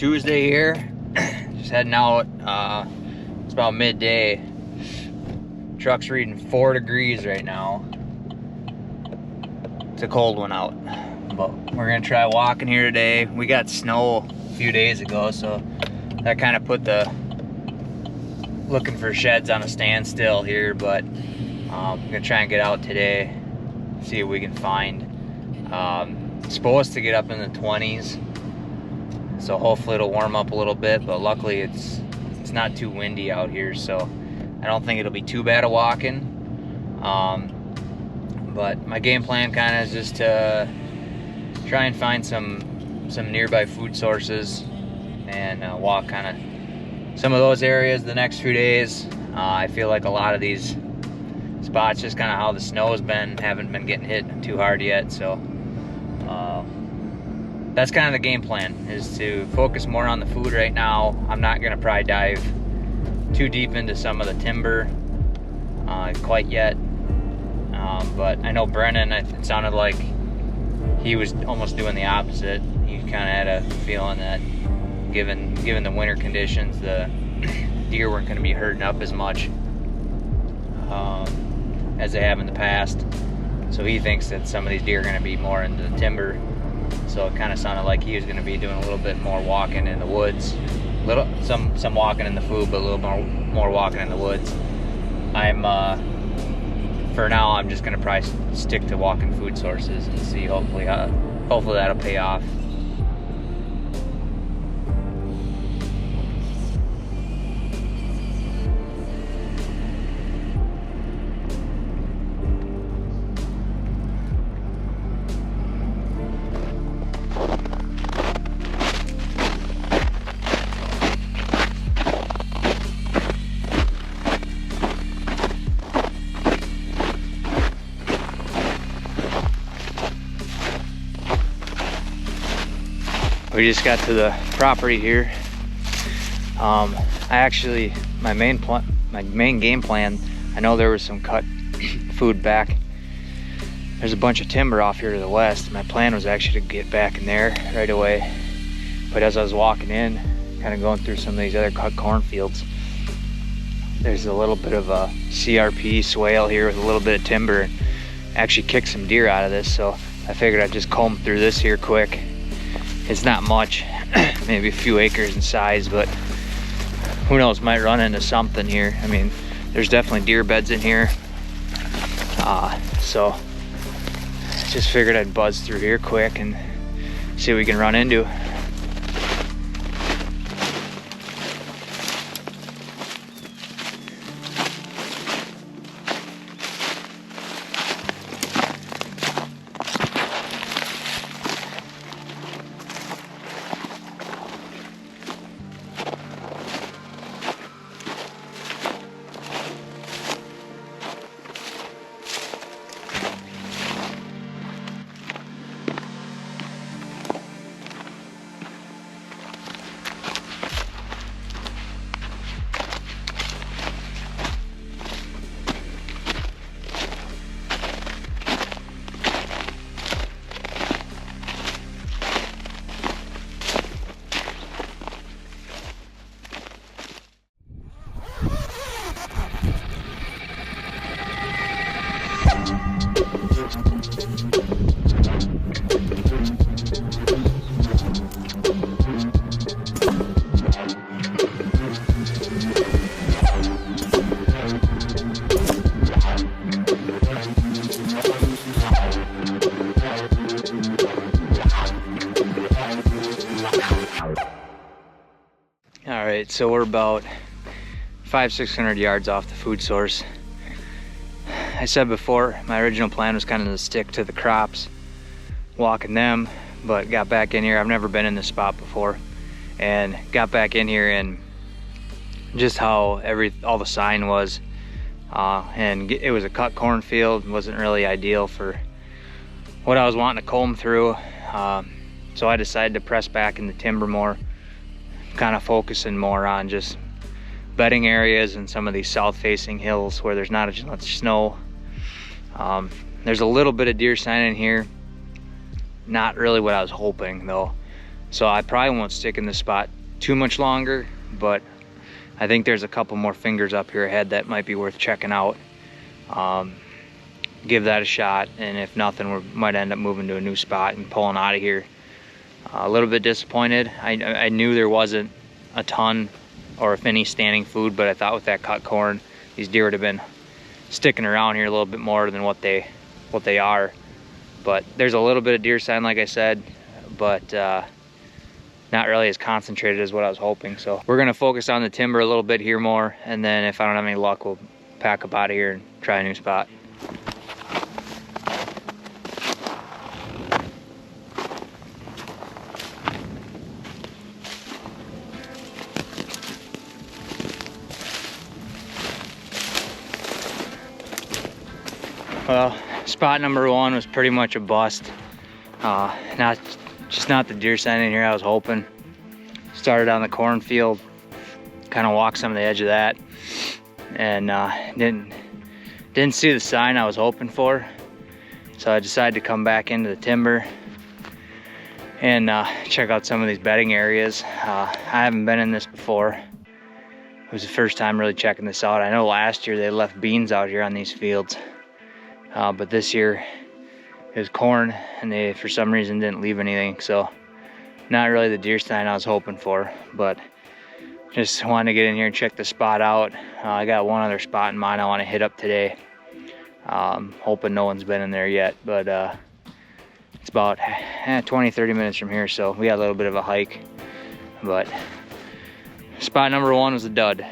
Tuesday here. Just heading out. It's about midday. Truck's reading 4 degrees right now. It's a cold one out, but we're gonna try walking here today. We got snow a few days ago, so that kind of put the looking for sheds on a standstill here, but I'm gonna try and get out today, see what we can find. Supposed to get up in the 20s, so hopefully it'll warm up a little bit, but luckily it's not too windy out here, so I don't think it'll be too bad of walking. But my game plan kind of is just to try and find some nearby food sources and walk kind of some of those areas the next few days. I feel like a lot of these spots, just kind of how the snow has been, haven't been getting hit too hard yet, so that's kind of the game plan, is to focus more on the food right now. I'm not gonna probably dive too deep into some of the timber quite yet, but I know Brennan, it sounded like he was almost doing the opposite. He kind of had a feeling that given the winter conditions, the deer weren't going to be herding up as much as they have in the past. So he thinks that some of these deer are going to be more into the timber. So it kind of sounded like he was going to be doing a little bit more walking in the woods, some walking in the food, but a little more walking in the woods. For now, I'm just going to probably stick to walking food sources and see, hopefully that'll pay off. We just got to the property here. My main game plan, I know there was some cut food back. There's a bunch of timber off here to the west. My plan was actually to get back in there right away. But as I was walking in, kind of going through some of these other cut cornfields, there's a little bit of a CRP swale here with a little bit of timber, and actually kicked some deer out of this. So I figured I'd just comb through this here quick. It's not much, maybe a few acres in size, but who knows, might run into something here. I mean, there's definitely deer beds in here. So just figured I'd buzz through here quick and see what we can run into. Alright, so we're about 500-600 yards off the food source. I said before, my original plan was kind of to stick to the crops, walking them, but got back in here. I've never been in this spot before, and got back in here and just how all the sign was, and it was a cut cornfield. Wasn't really ideal for what I was wanting to comb through, so I decided to press back in the timber more, kind of focusing more on just bedding areas and some of these south facing hills where there's not as much snow. There's a little bit of deer sign in here, not really what I was hoping though. So I probably won't stick in this spot too much longer, but I think there's a couple more fingers up here ahead that might be worth checking out. Give that a shot, and if nothing, we might end up moving to a new spot and pulling out of here. A little bit disappointed. I knew there wasn't a ton, or if any, standing food, but I thought with that cut corn, these deer would have been sticking around here a little bit more than what they are. But there's a little bit of deer sign, like I said, but not really as concentrated as what I was hoping. So we're gonna focus on the timber a little bit here more, and then if I don't have any luck, we'll pack up out of here and try a new spot. Well, spot number one was pretty much a bust. Not the deer sign in here I was hoping. Started on the cornfield, kind of walked some of the edge of that, and didn't see the sign I was hoping for. So I decided to come back into the timber and check out some of these bedding areas. I haven't been in this before. It was the first time really checking this out. I know last year they left beans out here on these fields. But this year it was corn, and they for some reason didn't leave anything, so not really the deer sign I was hoping for, but just wanted to get in here and check the spot out. I got one other spot in mind I want to hit up today. Hoping no one's been in there yet, but it's about 20-30 minutes from here, so we got a little bit of a hike, but spot number one was a dud.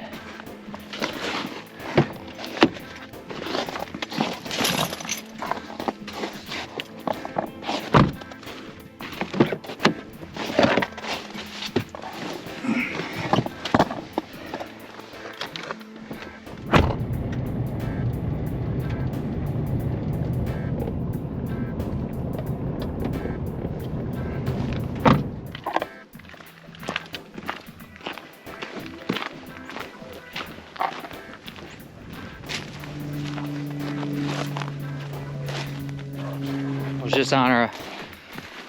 Just on our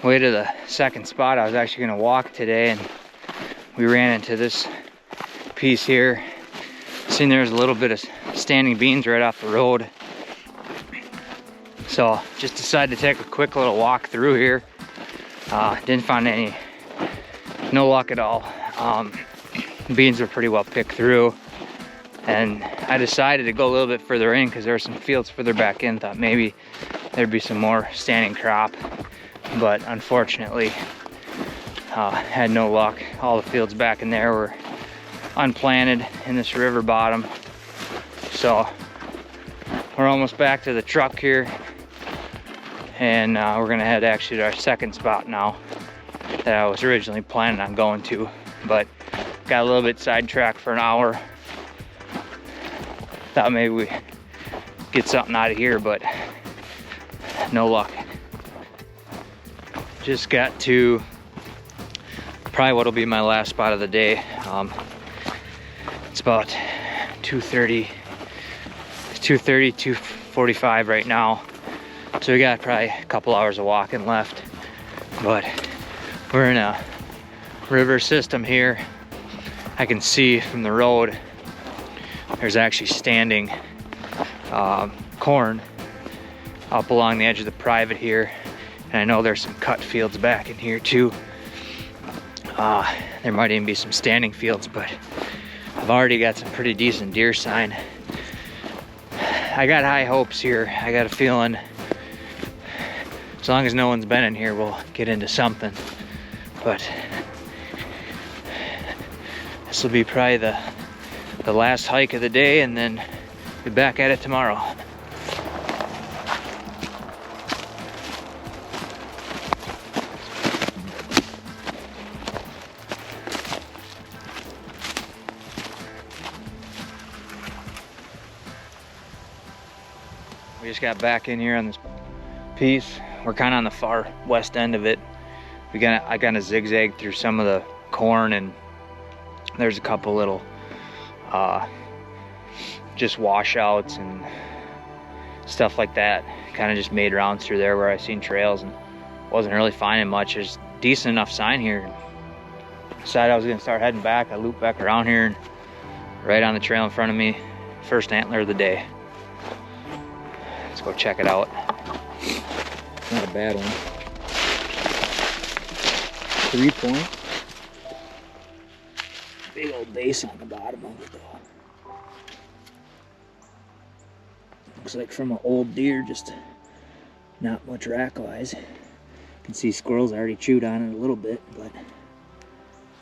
way to the second spot. I was actually going to walk today, and we ran into this piece here. Seen there's a little bit of standing beans right off the road, so just decided to take a quick little walk through here. Didn't find no luck at all. Beans were pretty well picked through, and I decided to go a little bit further in because there were some fields further back in. Thought maybe there'd be some more standing crop, but unfortunately had no luck. All the fields back in there were unplanted in this river bottom. So we're almost back to the truck here, and we're gonna head actually to our second spot now that I was originally planning on going to, but got a little bit sidetracked for an hour. Thought maybe we get something out of here, but no luck. Just got to probably what'll be my last spot of the day. It's about 2:30, 2:45 right now. So we got probably a couple hours of walking left, but we're in a river system here. I can see from the road there's actually standing corn up along the edge of the private here, and I know there's some cut fields back in here too. There might even be some standing fields, but I've already got some pretty decent deer sign. I got high hopes here. I got a feeling as long as no one's been in here, we'll get into something, but this will be probably the last hike of the day, and then be back at it tomorrow. We just got back in here on this piece. We're kind of on the far west end of it. I kind of zigzagged through some of the corn, and there's a couple little just washouts and stuff like that. Kind of just made rounds through there where I seen trails and wasn't really finding much. There's decent enough sign here. decided I was gonna start heading back. I looped back around here and right on the trail in front of me, first antler of the day. Let's go check it out. It's not a bad one. 3 point. Big old basin on the bottom of it though. Looks like from an old deer, just not much rack wise. You can see squirrels already chewed on it a little bit, but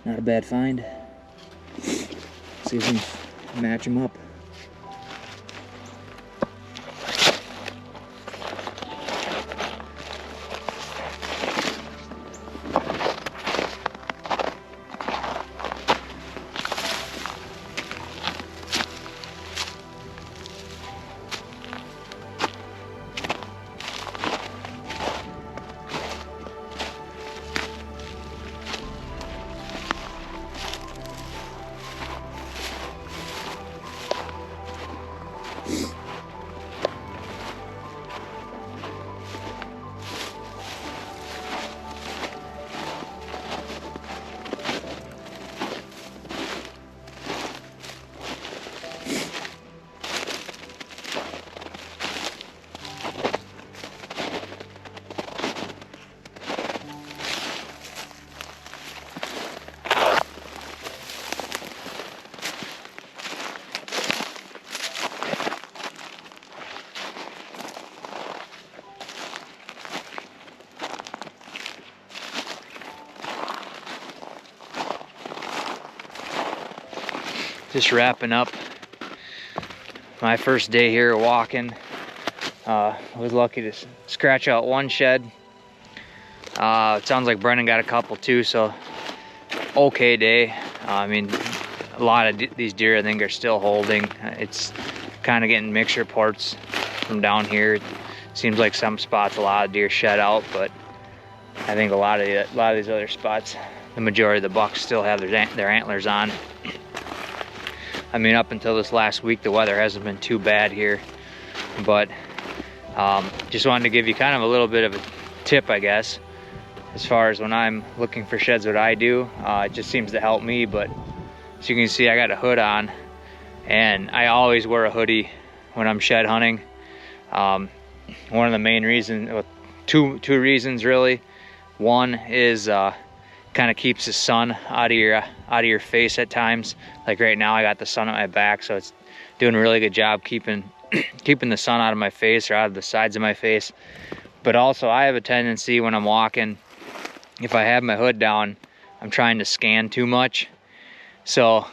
not a bad find. See if we can match them up. Just wrapping up my first day here walking. I was lucky to scratch out one shed. It sounds like Brennan got a couple too, so okay day. I mean, a lot of these deer I think are still holding. It's kind of getting mixed reports from down here. It seems like some spots a lot of deer shed out, but I think a lot of these other spots, the majority of the bucks still have their antlers on. I mean, up until this last week, the weather hasn't been too bad here, but just wanted to give you kind of a little bit of a tip, I guess, as far as when I'm looking for sheds, what I do. It just seems to help me, but as you can see, I got a hood on, and I always wear a hoodie when I'm shed hunting. One of the main reasons, well, two reasons really. One is kind of keeps the sun out of your face at times. Like right now, I got the sun at my back, so it's doing a really good job keeping the sun out of my face or out of the sides of my face. But also, I have a tendency when I'm walking, if I have my hood down, I'm trying to scan too much. So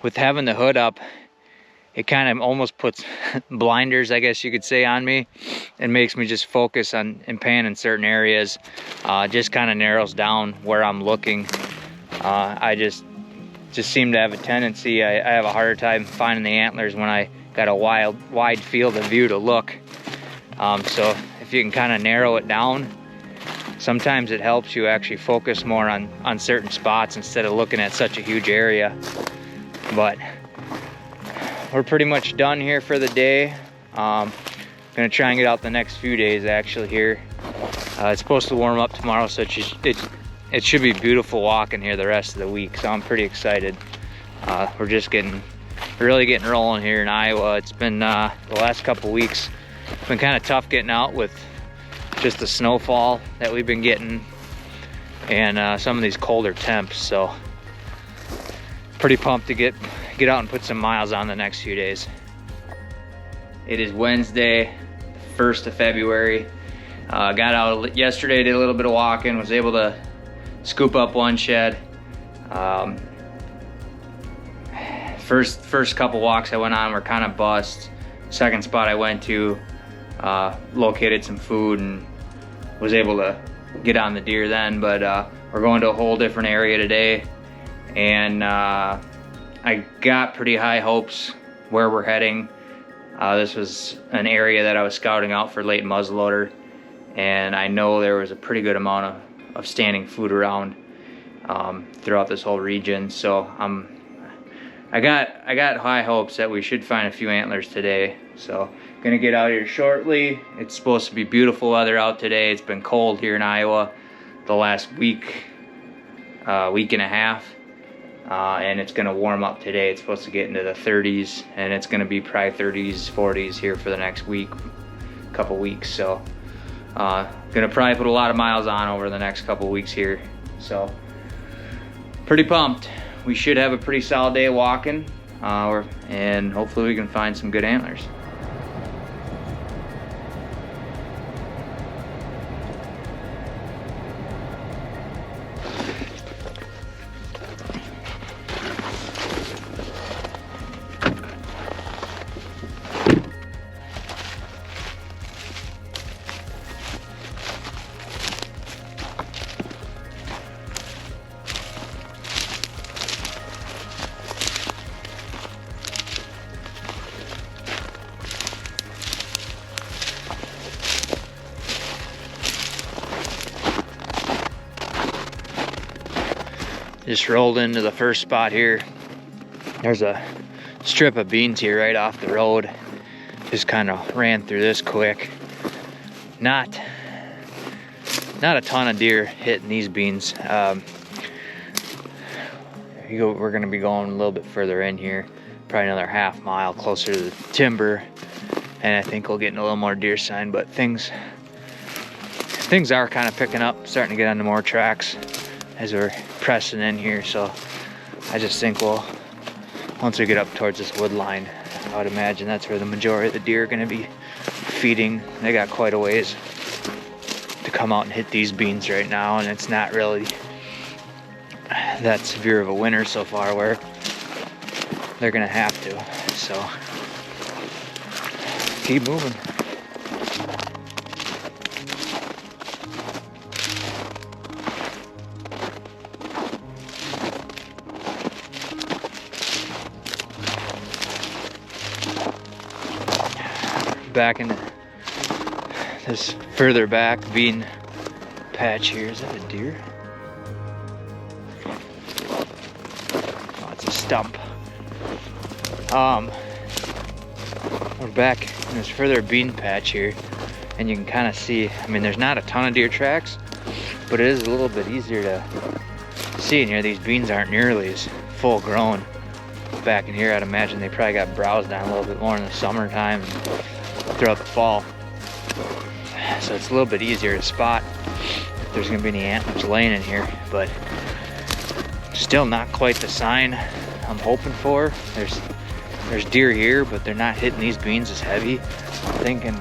with having the hood up, it kind of almost puts blinders, I guess you could say, on me. It makes me just focus on and pan in certain areas. Just kind of narrows down where I'm looking. I just seem to have a tendency, I have a harder time finding the antlers when I got a wide field of view to look. So if you can kind of narrow it down, sometimes it helps you actually focus more on certain spots instead of looking at such a huge area. But we're pretty much done here for the day. Gonna try and get out the next few days actually here. It's supposed to warm up tomorrow, so it should be beautiful walking here the rest of the week, so I'm pretty excited. We're just really getting rolling here in Iowa. It's been the last couple weeks, it's been kind of tough getting out with just the snowfall that we've been getting and some of these colder temps, so pretty pumped to get out and put some miles on the next few days. It is Wednesday, 1st of February. Got out yesterday, did a little bit of walking, was able to scoop up one shed. First couple walks I went on were kind of bust. Second spot I went to, located some food and was able to get on the deer then, but we're going to a whole different area today, and I got pretty high hopes where we're heading. This was an area that I was scouting out for late muzzleloader, and I know there was a pretty good amount of standing food around throughout this whole region. So I got high hopes that we should find a few antlers today. So gonna get out here shortly. It's supposed to be beautiful weather out today. It's been cold here in Iowa the last week. week and a half. And it's gonna warm up today. It's supposed to get into the 30s, and it's gonna be probably 30s, 40s here for the next week, couple weeks. So gonna probably put a lot of miles on over the next couple weeks here. So pretty pumped. We should have a pretty solid day walking, and hopefully we can find some good antlers. Just rolled into the first spot here. There's a strip of beans here right off the road. Just kind of ran through this quick. Not a ton of deer hitting these beans. We're gonna be going a little bit further in here, probably another half mile closer to the timber, and I think we'll get in a little more deer sign. But things are kind of picking up, starting to get onto more tracks as we're pressing in here. So I just think once we get up towards this wood line, I would imagine that's where the majority of the deer are gonna be feeding. They got quite a ways to come out and hit these beans right now, and it's not really that severe of a winter so far where they're gonna have to. So keep moving. Back in this further back bean patch here. Is that a deer? Oh, it's a stump. We're back in this further bean patch here, and you can kind of see, I mean, there's not a ton of deer tracks, but it is a little bit easier to see in here. These beans aren't nearly as full grown. Back in here, I'd imagine they probably got browsed on a little bit more in the summertime and throughout the fall. So it's a little bit easier to spot if there's gonna be any antlers laying in here, but still not quite the sign I'm hoping for. There's deer here, but they're not hitting these beans as heavy. I'm thinking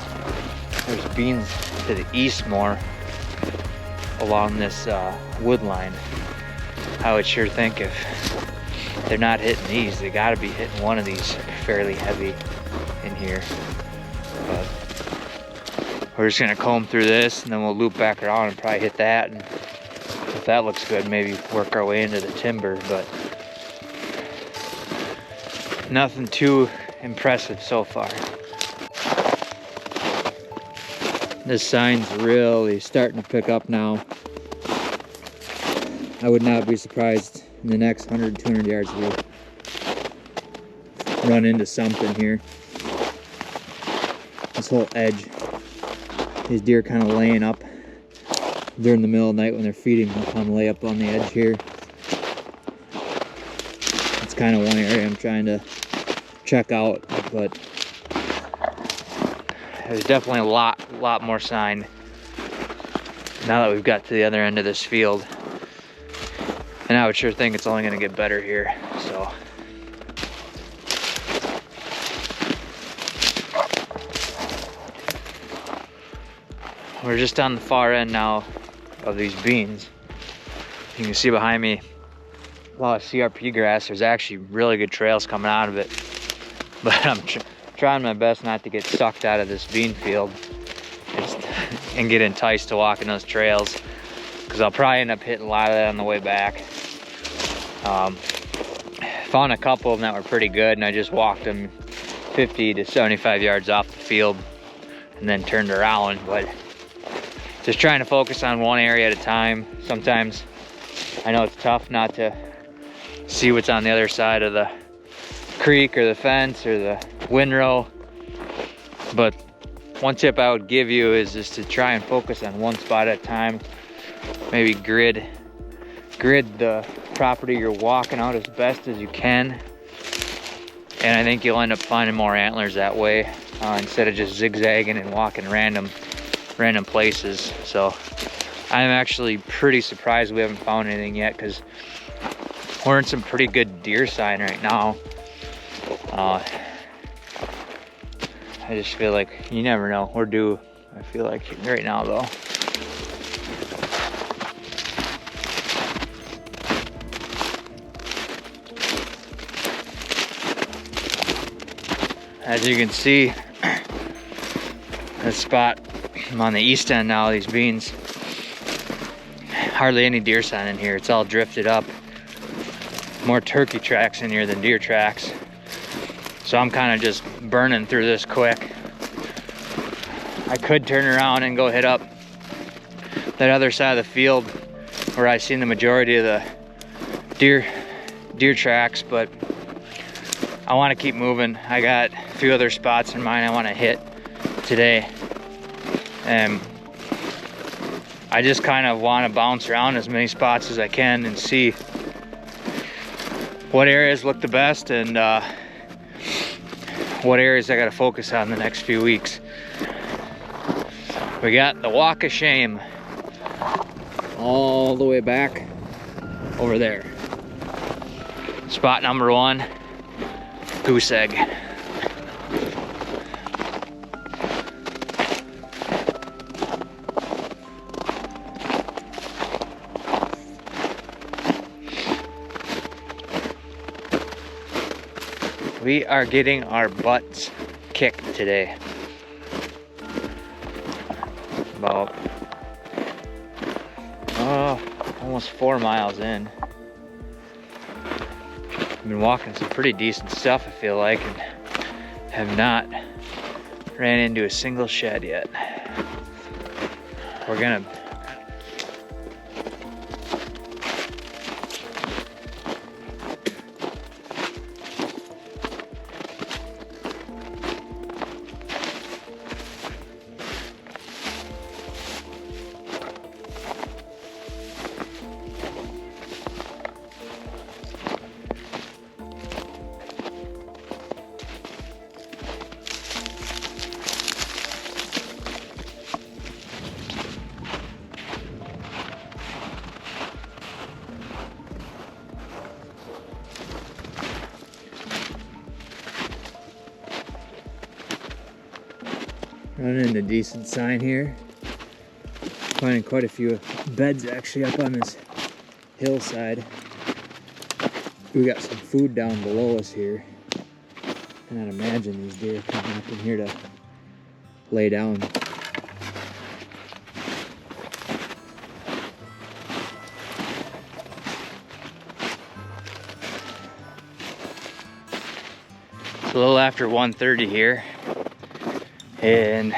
there's beans to the east more along this wood line. I would sure think if they're not hitting these, they gotta be hitting one of these fairly heavy in here. But we're just gonna comb through this, and then we'll loop back around and probably hit that, and if that looks good, maybe work our way into the timber. But nothing too impressive so far. This sign's really starting to pick up now. I would not be surprised in the next 100, 200 yards we'll run into something here. This whole edge, these deer kind of laying up during the middle of the night when they're feeding. They'll come lay up on the edge here. It's kind of one area I'm trying to check out, but there's definitely a lot more sign now that we've got to the other end of this field, and I would sure think it's only going to get better here. So we're just on the far end now of these beans. You can see behind me a lot of CRP grass. There's actually really good trails coming out of it, but I'm trying my best not to get sucked out of this bean field and get enticed to walking those trails, because I'll probably end up hitting a lot of that on the way back. Found a couple of them that were pretty good, and I just walked them 50 to 75 yards off the field and then turned around. But just trying to focus on one area at a time. Sometimes I know it's tough not to see what's on the other side of the creek or the fence or the windrow, but one tip I would give you is just to try and focus on one spot at a time. Maybe grid grid the property you're walking out as best as you can. And I think you'll end up finding more antlers that way, instead of just zigzagging and walking random places. So I'm actually pretty surprised we haven't found anything yet, because we're in some pretty good deer sign right now. I just feel like you never know. We're due, I feel like, right now though. As you can see, this spot, I'm on the east end now, these beans. Hardly any deer sign in here. It's all drifted up. More turkey tracks in here than deer tracks. So I'm kind of just burning through this quick. I could turn around and go hit up that other side of the field where I seen the majority of the deer tracks, but I want to keep moving. I got a few other spots in mind I want to hit today, and I just kind of want to bounce around as many spots as I can and see what areas look the best and what areas I got to focus on the next few weeks. We got the Walk of Shame all the way back over there. Spot number 1, goose egg. We are getting our butts kicked today. About almost 4 miles in. I've been walking some pretty decent stuff, I feel like, and have not ran into a single shed yet. We're gonna running into decent sign here. Finding quite a few beds actually up on this hillside. We got some food down below us here. And I'd imagine these deer are coming up in here to lay down. It's a little after 1:30 here, and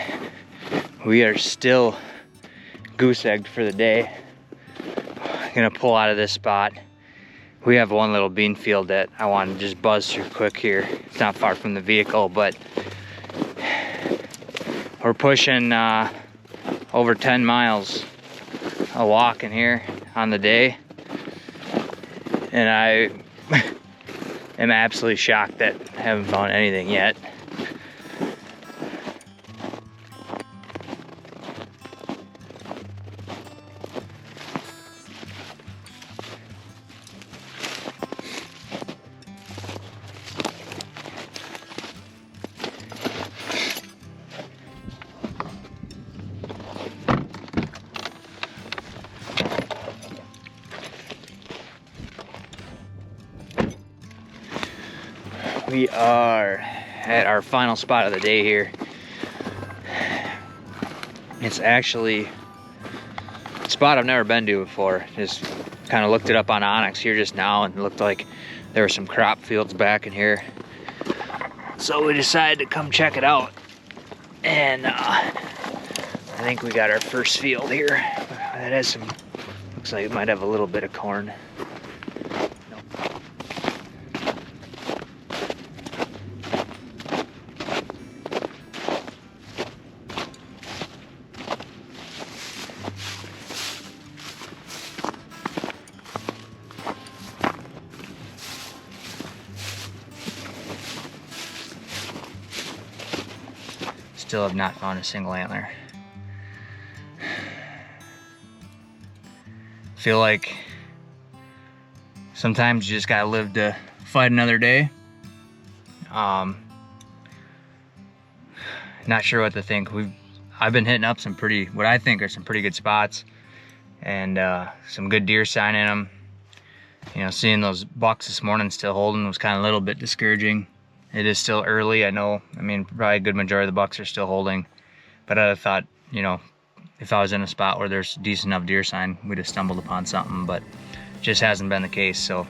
we are still goose egged for the day. Gonna pull out of this spot. We have one little bean field that I want to just buzz through quick here. It's not far from the vehicle, but we're pushing over 10 miles of walking here on the day, and I am absolutely shocked that I haven't found anything yet. We are at our final spot of the day here. It's actually a spot I've never been to before. Just kind of looked it up on Onyx here just now, and it looked like there were some crop fields back in here. So we decided to come check it out. And I think we got our first field here. That has some, looks like it might have a little bit of corn. Still have not found a single antler. Feel like sometimes you just gotta live to fight another day. Not sure what to think. I've been hitting up some what I think are some pretty good spots, and some good deer sign in them. You know, seeing those bucks this morning still holding was kind of a little bit discouraging. It is still early, I know. I mean, probably a good majority of the bucks are still holding, but I thought, you know, if I was in a spot where there's decent enough deer sign, we'd have stumbled upon something, but just hasn't been the case. So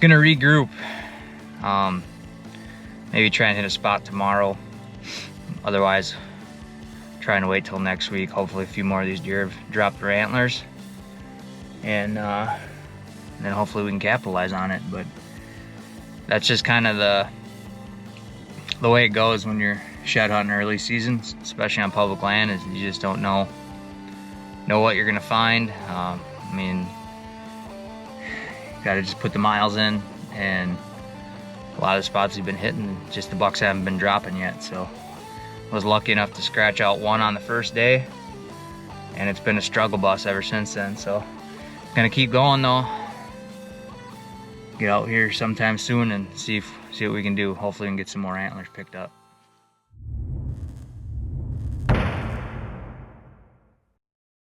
gonna regroup, maybe try and hit a spot tomorrow. Otherwise, trying to wait till next week. Hopefully a few more of these deer have dropped their antlers, and then hopefully we can capitalize on it. But that's just kind of the way it goes when you're shed hunting early seasons, especially on public land, is you just don't know what you're gonna find. I mean, you gotta just put the miles in, and a lot of the spots we've been hitting, just the bucks haven't been dropping yet. So I was lucky enough to scratch out one on the first day, and it's been a struggle bus ever since then. So gonna keep going though. Get out here sometime soon and see what we can do. Hopefully we can get some more antlers picked up.